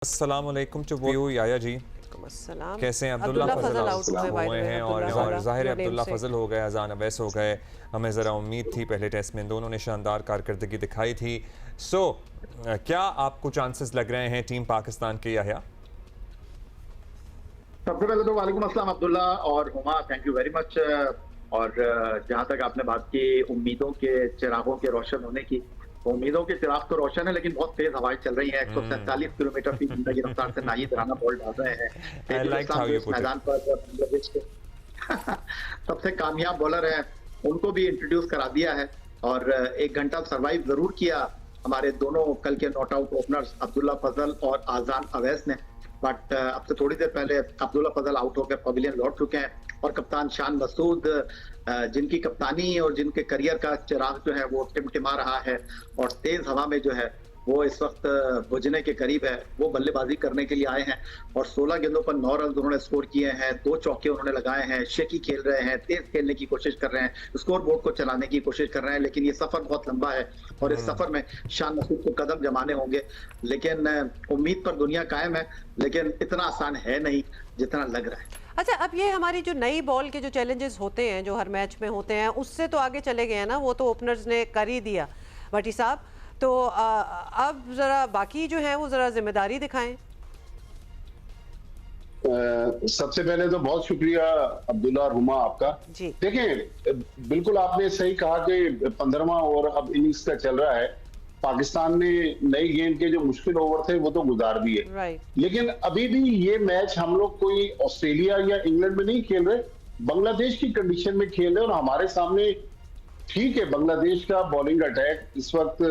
अस्सलाम वालेकुम टू याया जी। कैसे हैं? अब्दुल्ला फजल आउट हुए हैं और ज़ाहिर है अब्दुल्ला फजल हो गए, अजान अवैस हो गए। हमें ज़रा उम्मीद थी पहले टेस्ट में दोनों ने शानदार कारकर्दगी दिखाई थी। क्या आपको चांसेस लग रहे हैं टीम पाकिस्तान के याया? सबसे पहले तो वालेकुम अस्सलाम अब्दुल्ला और Huma, thank you very much. और जहां तक आपने बात की उम्मीदों के चिरागों के रोशन होने की, तो उम्मीदों के चिराग तो रोशन है, लेकिन बहुत तेज हवाएं चल रही हैं। 147 किलोमीटर फी घंटे की रफ्तार से नाहिद राना बॉल डाल रहे हैं इस मैदान पर। बांग्लादेश के सबसे कामयाब बॉलर हैं, उनको भी इंट्रोड्यूस करा दिया है और 1 घंटा सर्वाइव जरूर किया हमारे दोनों कल के नॉट आउट ओपनर्स अब्दुल्ला फजल और आजान अवैस ने। बट अब से थोड़ी देर पहले अब्दुल्ला फजल आउट होकर पवेलियन लौट चुके हैं और कप्तान शान मसूद, जिनकी कप्तानी और जिनके करियर का चिराग जो है वो टिमटिमा रहा है और तेज हवा में जो है वो इस वक्त बुझने के करीब है, वो बल्लेबाजी करने के लिए आए हैं और 16 गेंदों पर 9 रन उन्होंने स्कोर किए हैं। 2 चौके उन्होंने लगाए हैं, शेकी खेल रहे हैं, तेज खेलने की कोशिश कर रहे हैं, स्कोर बोर्ड को चलाने की कोशिश कर रहे हैं। लेकिन ये सफर बहुत लंबा है और इस सफर में शान मसूद को कदम जमाने होंगे। लेकिन उम्मीद पर दुनिया कायम है, लेकिन इतना आसान है नहीं जितना लग रहा है। अच्छा, अब ये हमारी जो नई बॉल के जो चैलेंजेस होते हैं जो हर मैच में होते हैं, उससे तो आगे चले गए हैं ना, वो तो ओपनर्स ने कर ही दिया भट्टी साहब। तो अब जरा बाकी जो है वो जरा जिम्मेदारी दिखाएं। सबसे पहले तो बहुत शुक्रिया अब्दुल्ला और हुमा आपका। देखिए, बिल्कुल आपने सही कहा कि 15वां ओवर अब इनिंग्स का चल रहा है। पाकिस्तान ने नई गेंद के जो मुश्किल ओवर थे वो तो गुजार दिए, लेकिन अभी भी ये मैच हम लोग कोई ऑस्ट्रेलिया या इंग्लैंड में नहीं खेल रहे, बांग्लादेश की कंडीशन में खेल रहे। और हमारे सामने ठीक है, बांग्लादेश का बॉलिंग अटैक इस वक्त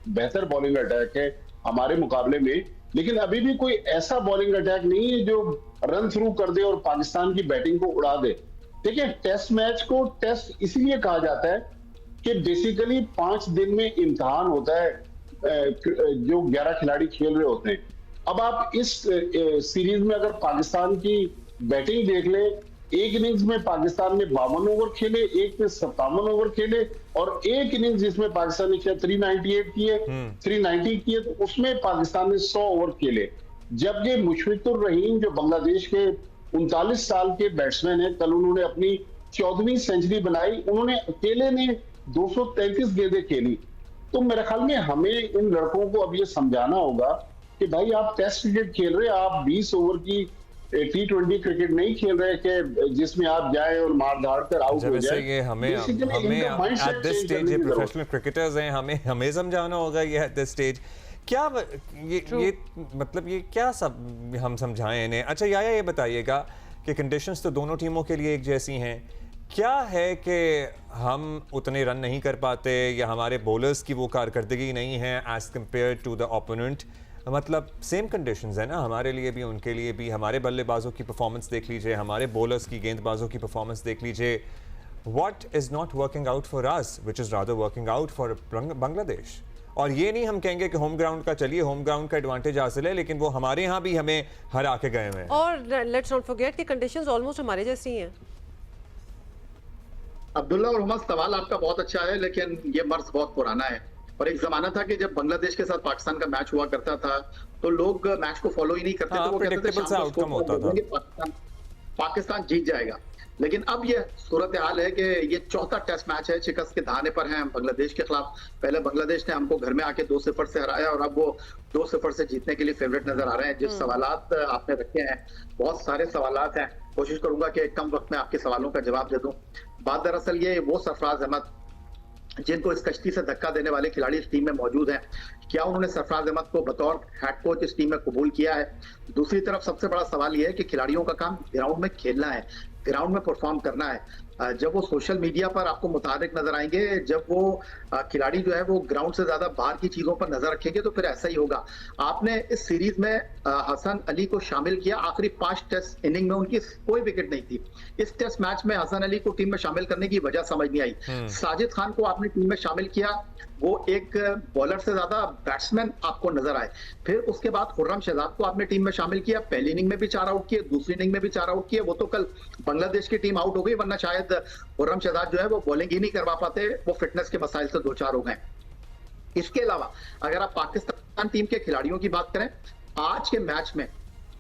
बेहतर बॉलिंग अटैक है हमारे मुकाबले में, लेकिन अभी भी कोई ऐसा बॉलिंग अटैक नहीं है जो रन थ्रू कर दे और पाकिस्तान की बैटिंग को उड़ा दे। देखिए, टेस्ट मैच को टेस्ट इसलिए कहा जाता है कि बेसिकली 5 दिन में इम्तिहान होता है जो 11 खिलाड़ी खेल रहे होते हैं। अब आप इस सीरीज में अगर पाकिस्तान की बैटिंग देख ले, एक इनिंग्स में पाकिस्तान ने 52 ओवर खेले, एक में 57 ओवर खेले और एक इनिंग्स जिसमें पाकिस्तान ने 398 किए 390 किए, तो उसमें पाकिस्तान ने 100 ओवर खेले। जबकि मुशफिकुर रहीम जो बांग्लादेश के 39 साल के बैट्समैन है, कल उन्होंने अपनी 14वीं सेंचुरी बनाई, उन्होंने अकेले ने 233 गेंदें खेली। तो मेरे ख्याल में हमें इन लड़कों को अब ये समझाना होगा कि भाई आप टेस्ट क्रिकेट खेल रहे, आप 20 ओवर की T20 क्रिकेट नहीं खेल रहे कि जिसमें आप जाएं और मार धाड़ कर आउट हो जाएं। ये हमें एट दिस स्टेज ये प्रोफेशनल क्रिकेटर्स हैं, हमें समझाना होगा ये एट दिस स्टेज। क्या ये मतलब ये क्या सब हम समझाएं इन्हें? अच्छा याया, ये बताइएगा कि कंडीशंस तो दोनों टीमों के लिए एक जैसी हैं, क्या है कि हम उतने रन नहीं कर पाते या हमारे बॉलर्स की वो कारकर्दगी नहीं है as compare to the opponent? मतलब सेम कंडीशंस है ना हमारे लिए भी, उनके लिए भी। हमारे बल्लेबाजों की परफॉर्मेंस देख लीजिए, हमारे बॉलर्स की गेंदबाजों की परफॉर्मेंस देख लीजिए। What is not working out for us which is rather working out for Bangladesh? और ये नहीं हम कहेंगे कि होम ग्राउंड का, चलिए होम ग्राउंड का एडवांटेज हासिल है, लेकिन वो हमारे यहाँ भी हमें हरा के गए हैं। और लेट्स नॉट फॉरगेट कि कंडीशंस ऑलमोस्ट हमारे जैसी हैं। अब्दुल्ला और हुमा, सवाल आपका बहुत अच्छा है, लेकिन ये मर्ज बहुत पुराना है। और एक जमाना था कि जब बांग्लादेश के साथ पाकिस्तान का मैच हुआ करता था तो लोग मैच को फॉलो ही नहीं करते थे। वो कहते थे पाकिस्तान जीत जाएगा। लेकिन अब ये सूरत हाल है कि ये चौथा टेस्ट मैच है, शिकस्त के दहाने पर हैं हम बांग्लादेश के खिलाफ। पहले बांग्लादेश ने हमको घर में आके 2-0 से हराया और अब वो 2-0 से जीतने के लिए फेवरेट नजर आ रहे हैं। जिस सवालात आपने रखे हैं, बहुत सारे सवालात हैं, कोशिश करूंगा कि कम वक्त में आपके सवालों का जवाब दे दूं। बात दरअसल ये, वो सरफराज अहमद जिनको इस कश्ती से धक्का देने वाले खिलाड़ी इस टीम में मौजूद हैं, क्या उन्होंने सरफराज अहमद को बतौर हेड कोच इस टीम में कबूल किया है? दूसरी तरफ सबसे बड़ा सवाल यह है कि खिलाड़ियों का काम ग्राउंड में खेलना है, ग्राउंड में परफॉर्म करना है। जब वो सोशल मीडिया पर आपको मुतारिक नजर आएंगे, जब वो खिलाड़ी जो है वो ग्राउंड से ज्यादा बाहर की चीजों पर नजर रखेंगे, तो फिर ऐसा ही होगा। आपने इस सीरीज में हसन अली को शामिल किया, आखिरी 5 टेस्ट इनिंग में उनकी कोई विकेट नहीं थी। इस टेस्ट मैच में हसन अली को टीम में शामिल करने की वजह समझ नहीं आई। साजिद खान को आपने टीम में शामिल किया, वो एक बॉलर से ज्यादा बैट्समैन आपको नजर आए। फिर उसके बाद खुर्रम शहजाद को आपने टीम में शामिल किया, पहली इनिंग में भी 4 आउट किए, दूसरी इनिंग में भी 4 आउट किए। वो तो कल बांग्लादेश की टीम आउट हो गई, वरना शायद खुर्रम शहजाद जो है वो बॉलिंग ही नहीं करवा पाते, वो फिटनेस के मसाइल से 2-4 हो गए। इसके अलावा अगर आप पाकिस्तान टीम के खिलाड़ियों की बात करें आज के मैच में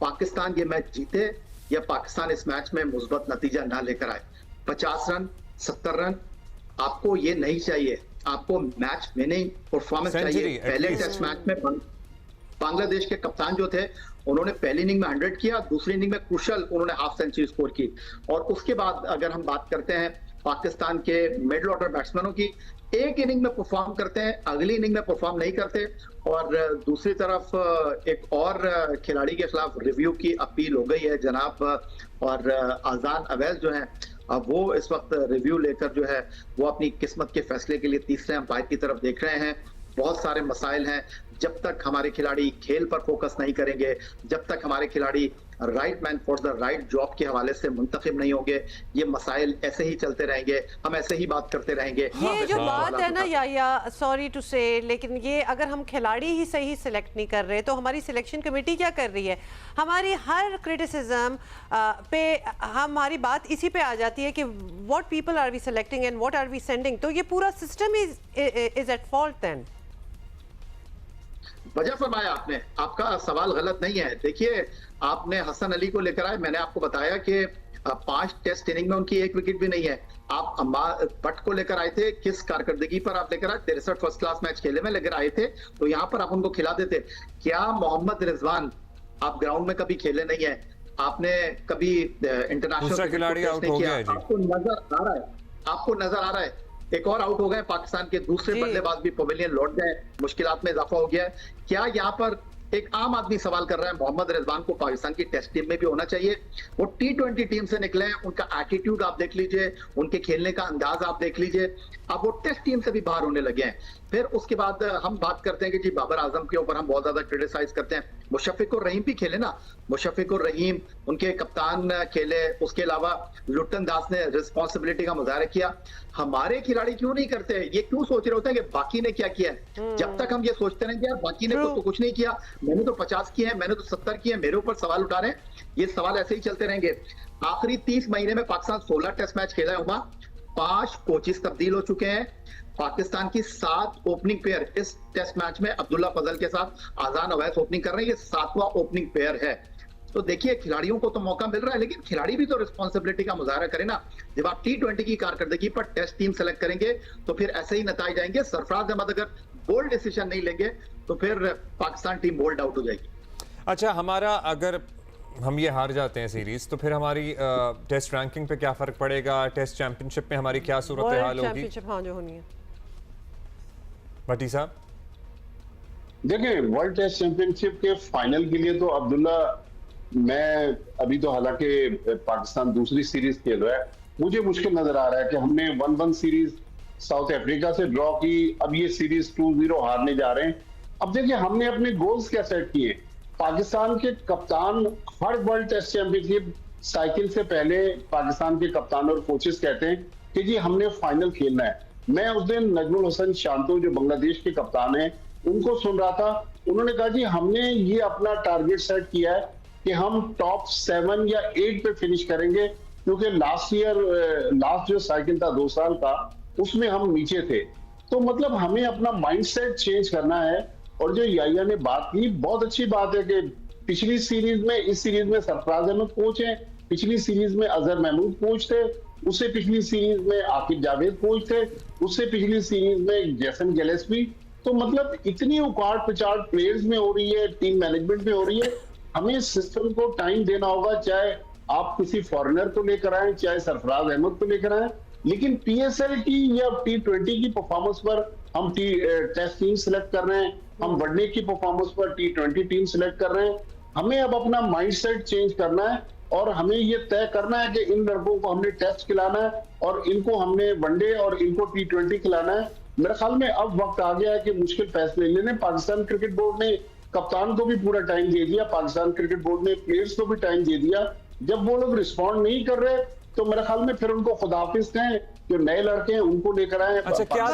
पाकिस्तान ये मैच जीते या पाकिस्तान इस मैच में मुस्बत नतीजा ना लेकर आए, 50 रन 70 रन आपको ये नहीं चाहिए, आपको मैच विनिंग परफॉर्मेंस चाहिए। पहले टेस्ट मैच में बांग्लादेश के कप्तान जो थे उन्होंने पहली इनिंग में 100 किया, दूसरी इनिंग में कुशल उन्होंने हाफ सेंचुरी स्कोर की। और उसके बाद अगर हम बात करते हैं पाकिस्तान के मिडल ऑर्डर बैट्समैनों की, एक इनिंग में परफॉर्म करते हैं, अगली इनिंग में परफॉर्म नहीं करते। और दूसरी तरफ एक और खिलाड़ी के खिलाफ रिव्यू की अपील हो गई है जनाब, और आजान अवैज जो है अब वो इस वक्त रिव्यू लेकर जो है वो अपनी किस्मत के फैसले के लिए तीसरे अंपायर की तरफ देख रहे हैं। बहुत सारे मसाइल हैं, जब तक हमारे खिलाड़ी खेल पर फोकस नहीं करेंगे, जब तक हमारे खिलाड़ी right man for the right job के हवाले से मुंतखब नहीं होंगे, ये मसाइल ऐसे ही चलते रहेंगे, हम ऐसे ही बात करते रहेंगे। ये जो बात है ना या सॉरी टू से, लेकिन ये अगर हम खिलाड़ी ही सही सिलेक्ट नहीं कर रहे तो हमारी सिलेक्शन कमेटी क्या कर रही है? हमारी हर क्रिटिसिज्म पे हमारी बात इसी पे आ जाती है कि what people are we selecting and what are we sending, तो ये पूरा system is at fault then. वजह फरमाया आपने, आपका सवाल गलत नहीं है। देखिए आपने हसन अली को लेकर आए, मैंने आपको बताया कि 5 टेस्ट इनिंग में उनकी 1 विकेट भी नहीं है। आप भट्ट को लेकर आए थे, किस कारकर्दगी पर आप लेकर आए? 63 फर्स्ट क्लास मैच खेले में लेकर आए थे, तो यहाँ पर आप उनको खिला देते। क्या मोहम्मद रिजवान आप ग्राउंड में कभी खेले नहीं है? आपने कभी इंटरनेशनल खिलाड़ी आउट हो गया? आपको नजर आ रहा है? आपको नजर आ रहा है? एक और आउट हो गए पाकिस्तान के दूसरे बल्लेबाज भी पवेलियन लौट गए, मुश्किलात में इजाफा हो गया है। क्या यहाँ पर एक आम आदमी सवाल कर रहा है मोहम्मद रिजवान को पाकिस्तान की टेस्ट टीम में भी होना चाहिए? वो T20 टीम से निकले हैं, उनका एटीट्यूड आप देख लीजिए, उनके खेलने का अंदाज आप देख लीजिए, अब वो टेस्ट टीम से भी बाहर होने लगे हैं। फिर उसके बाद हम बात करते हैं कि जी बाबर आजम के ऊपर हम बहुत ज्यादा क्रिटिसाइज करते हैं। मुशफ़िक और रहीम भी खेले ना, मुशफ़िक और रहीम उनके कप्तान खेले, उसके अलावा लुट्टन दास ने रिस्पॉन्सिबिलिटी का मुजाहरा किया। हमारे खिलाड़ी क्यों नहीं करते? ये क्यों सोच रहे होते हैं कि बाकी ने क्या किया है? जब तक हम ये सोचते रहेंगे यार बाकी ने तो कुछ नहीं किया, मैंने तो 50 किए हैं, मैंने तो 70 किए हैं, मेरे ऊपर सवाल उठा रहे हैं, ये सवाल ऐसे ही चलते रहेंगे। आखिरी 30 महीने में पाकिस्तान 16 टेस्ट मैच खेला है उमा, 5 कोचेस तब्दील हो चुके हैं। पाकिस्तान की 7 ओपनिंग पेयर इस टेस्ट मैच में अब्दुल्ला फजल के साथ आजान अवैस ओपनिंग कर रहे हैं, ये 7वां ओपनिंग पेयर है। तो देखिए खिलाड़ियों को तो मौका मिल रहा है, लेकिन खिलाड़ी भी तो रिस्पॉन्सिबिलिटी का मुजाहरा करें ना। जब आप T20 की कारकर्दगी पर टेस्ट टीम सेलेक्ट करेंगे तो फिर ऐसे ही नतीजे आएंगे। सरफराज अहमद अगर बोल्ड डिसीजन नहीं लेंगे तो फिर पाकिस्तान टीम बोल्ड आउट हो जाएगी। अच्छा, हमारा अगर हम ये हार जाते हैं सीरीज तो फिर हमारी टेस्ट रैंकिंग पे क्या फर्क पड़ेगा? टेस्ट चैंपियनशिप में हमारी क्या सूरत हाल होगी? हाँ, जो होनी है भट्टी साहब। देखिए वर्ल्ड टेस्ट चैंपियनशिप के फाइनल के लिए तो अब्दुल्ला, मैं अभी तो हालांकि पाकिस्तान दूसरी सीरीज खेल रहा है, मुझे मुश्किल नजर आ रहा है कि हमने 1-1 सीरीज साउथ अफ्रीका से ड्रॉ की, अब ये सीरीज 2-0 हारने जा रहे हैं। अब देखिए हमने अपने गोल्स क्या सेट किए। पाकिस्तान के कप्तान हर वर्ल्ड टेस्ट चैंपियनशिप साइकिल से पहले पाकिस्तान के कप्तान और कोचेस कहते हैं कि जी हमने फाइनल खेलना है। मैं उस दिन नजमुल हसन शांतो जो बांग्लादेश के कप्तान हैं उनको सुन रहा था, उन्होंने कहा जी हमने ये अपना टारगेट सेट किया है कि हम टॉप 7 या 8 पे फिनिश करेंगे, क्योंकि लास्ट जो साइकिल था 2 साल का उसमें हम नीचे थे। तो मतलब हमें अपना माइंडसेट चेंज करना है। और जो याया ने बात की, बहुत अच्छी बात है कि पिछली सीरीज में, इस सीरीज में सरफराज अहमद कोच है, पिछली सीरीज में अजहर महमूद कोच थे, उससे पिछली सीरीज में आकिब जावेद कोच थे, उससे पिछली सीरीज में जैसन गिलेस्पी। तो मतलब इतनी उकाड़ पिचाड़ प्लेयर्स में हो रही है, टीम मैनेजमेंट में हो रही है। हमें सिस्टम को टाइम देना होगा, चाहे आप किसी फॉरेनर को लेकर आए, चाहे सरफराज अहमद को लेकर आए, लेकिन PSL की या T20 की परफॉर्मेंस पर हम टेस्ट टीम सिलेक्ट कर रहे हैं, हम वनडे की परफॉर्मेंस पर T20 टीम सिलेक्ट कर रहे हैं। हमें अब अपना माइंडसेट चेंज करना है और हमें ये तय करना है कि इन लड़कों को हमने टेस्ट खिलाना है और इनको हमने वनडे और इनको T20 खिलाना है। मेरे ख्याल में अब वक्त आ गया है कि मुश्किल फैसले लेने। पाकिस्तान क्रिकेट बोर्ड ने कप्तान को भी पूरा टाइम दे दिया, पाकिस्तान क्रिकेट बोर्ड ने प्लेयर्स को भी टाइम दे दिया। जब वो लोग रिस्पॉन्ड नहीं कर रहे तो मेरे ख्याल में फिर उनको खुदाफिज कहें, जो नए लड़के हैं उनको लेकर आए। अच्छा, क्या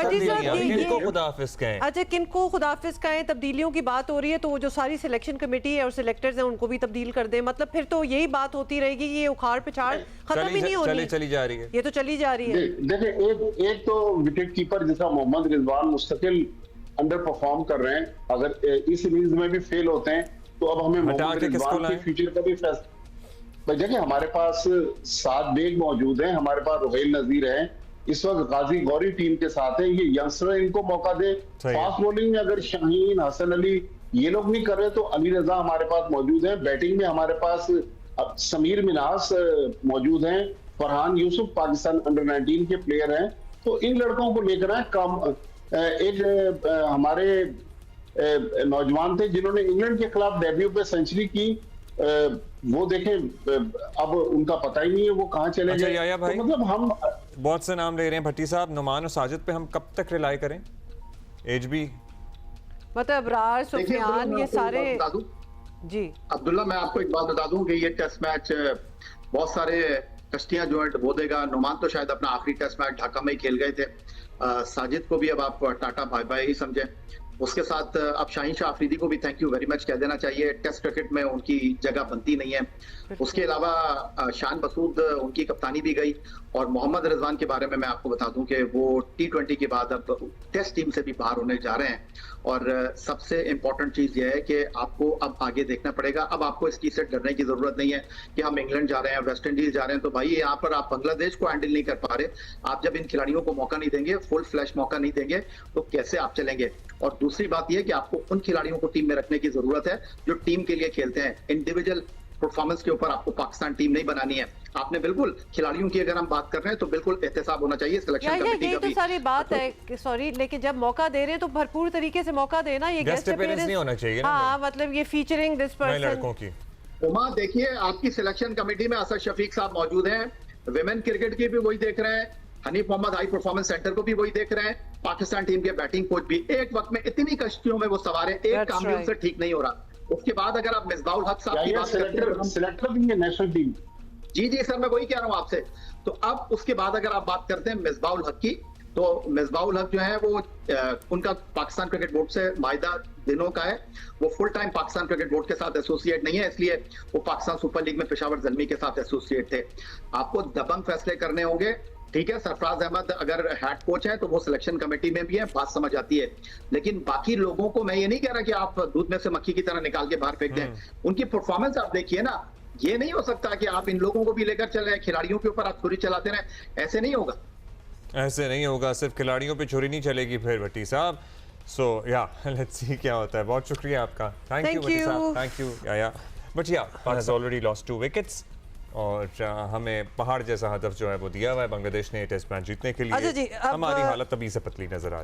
किनको खुदाफिज कहें? अच्छा, किनको खुदाफिज कहें? तब्दीलियों की बात हो रही है तो जो सारी सिलेक्शन कमेटी है और सिलेक्टर्स हैं उनको भी तब्दील कर दें। मतलब फिर तो यही बात होती रहेगी, ये उखाड़ पिछाड़ खत्म ही नहीं होनी, चली जा रही है, ये तो चली जा रही है। देखिए एक तो विकेट कीपर जैसा मोहम्मद रिजवान मुस्तकिल अंडर परफॉर्म कर रहे हैं, अगर इस सीरीज में भी फेल होते हैं तो अब हमें हटा मोहम्मद के किसको रिजवान के लाएं? फ्यूचर का भी फैसला। देखिए हमारे पास सात बेग मौजूद हैं, हमारे पास रुहैल नजीर है, इस वक्त गाजी गौरी टीम के साथ है, ये यंगस्टर इनको मौका दे। सही है। फास्ट बॉलिंग में अगर शाहीन, हसन अली ये लोग नहीं कर रहे तो अली रजा हमारे पास मौजूद है। बैटिंग में हमारे पास समीर मिनास मौजूद हैं, फरहान यूसुफ पाकिस्तान अंडर 19 के प्लेयर हैं। तो इन लड़कों को लेकर आए कम। एक हमारे नौजवान थे जिन्होंने इंग्लैंड के खिलाफ डेब्यू पे सेंचुरी की, वो देखें अब उनका पता ही नहीं है वो कहाँ चले अच्छा, गए। याया भाई, तो मतलब हम बहुत से नाम ले रहे हैं भट्टी साहब, नुमान और साजिद पे हम कब तक रिलाई करें? एज भी मतलब अबरार, सुफियान, ये सारे। जी अब्दुल्ला, मैं आपको एक बात बता दूं कि ये टेस्ट मैच बहुत सारे कश्तियां जो है डुबो देगा। नुमान तो शायद अपना आखिरी टेस्ट मैच ढाका में ही खेल गए थे। साजिद को भी अब आप टाटा बाय बाय ही समझे। उसके साथ अब शाहीन शाह अफरीदी को भी थैंक यू वेरी मच कह देना चाहिए, टेस्ट क्रिकेट में उनकी जगह बनती नहीं है। उसके अलावा शान बसूद, उनकी कप्तानी भी गई। और मोहम्मद रिजवान के बारे में मैं आपको बता दूं कि वो T20 के बाद अब टेस्ट टीम से भी बाहर होने जा रहे हैं। और सबसे इंपॉर्टेंट चीज यह है कि आपको अब आगे देखना पड़ेगा। अब आपको इस चीज से डरने की जरूरत नहीं है कि हम इंग्लैंड जा रहे हैं, वेस्ट इंडीज जा रहे हैं, तो भाई यहाँ पर आप बांग्लादेश को हैंडल नहीं कर पा रहे। आप जब इन खिलाड़ियों को मौका नहीं देंगे, फुल फ्लैश मौका नहीं देंगे, तो कैसे आप चलेंगे? और दूसरी बात यह कि आपको उन खिलाड़ियों को टीम में रखने की जरूरत है जो टीम के लिए खेलते हैं। इंडिविजुअल परफॉर्मेंस के ऊपर आपको पाकिस्तान टीम नहीं बनानी है। आपने बिल्कुल खिलाड़ियों की अगर हम बात कर रहे हैं तो बिल्कुल एहतसाब होना चाहिए सिलेक्शन कमेटी यही का तो भी। सारी बात है, सॉरी, लेकिन जब मौका दे रहे हैं तो भरपूर तरीके से मौका देना। ये गेस्ट अपीयरेंस नहीं होना चाहिए ना। हाँ, मतलब ये फीचरिंग दिस पर्सन लड़कों की। उमा, देखिए आपकी सिलेक्शन कमेटी में असद शफीक साहब मौजूद हैं, विमेन क्रिकेट की भी वही देख रहे हैं, Hanif Mohammad high performance centre को भी वही देख रहे हैं, पाकिस्तान टीम के बैटिंग कोच भी। एक वक्त में इतनी कश्तियों में वो सवार है, एक काम भी उनसे ठीक नहीं हो रहा। उसके बाद अगर आप मिसबाउल हक साहब की बात सिलेक्टर भी है नेशनल टीम। जी सर, मैं वही कह रहा हूं आपसे। तो अब उसके बाद अगर आप बात करते हैं मिसबाउल हक की, तो मिसबाउल हक जो है वो उनका पाकिस्तान क्रिकेट बोर्ड से मायदा दिनों का है। वो full time Pakistan cricket board के साथ एसोसिएट नहीं है, इसलिए वो पाकिस्तान सुपर लीग में पेशावर जल्मी के साथ एसोसिएट थे। आपको दबंग फैसले करने होंगे, ठीक है। सरफराज अहमद अगर हेड कोच है तो वो सिलेक्शन कमेटी में भी है, बात समझ आती है। लेकिन बाकी लोगों को मैं ये नहीं कह रहा कि आप दूध में से मक्खी की तरह निकाल के बाहर फेंक दें। उनकी परफॉर्मेंस आप देखिए ना। ये नहीं हो सकता कि आप इन लोगों को भी लेकर चले, खिलाड़ियों के ऊपर आप छुरी चलाते रहे। ऐसे नहीं होगा, ऐसे नहीं होगा। सिर्फ खिलाड़ियों पे छुरी नहीं चलेगी फिर भट्टी साहब। सो या लेट्स सी क्या होता है। बहुत शुक्रिया आपका, थैंक यू भट्टी साहब, थैंक यू याया। बट या पाकिस्तान ऑलरेडी लॉस्ट 2 विकेट्स और हमें पहाड़ जैसा हदफ जो है वो दिया हुआ है बांग्लादेश ने टेस्ट मैच जीतने के लिए। अच्छा जी, हमारी हालत अभी से पतली नजर आ रही है।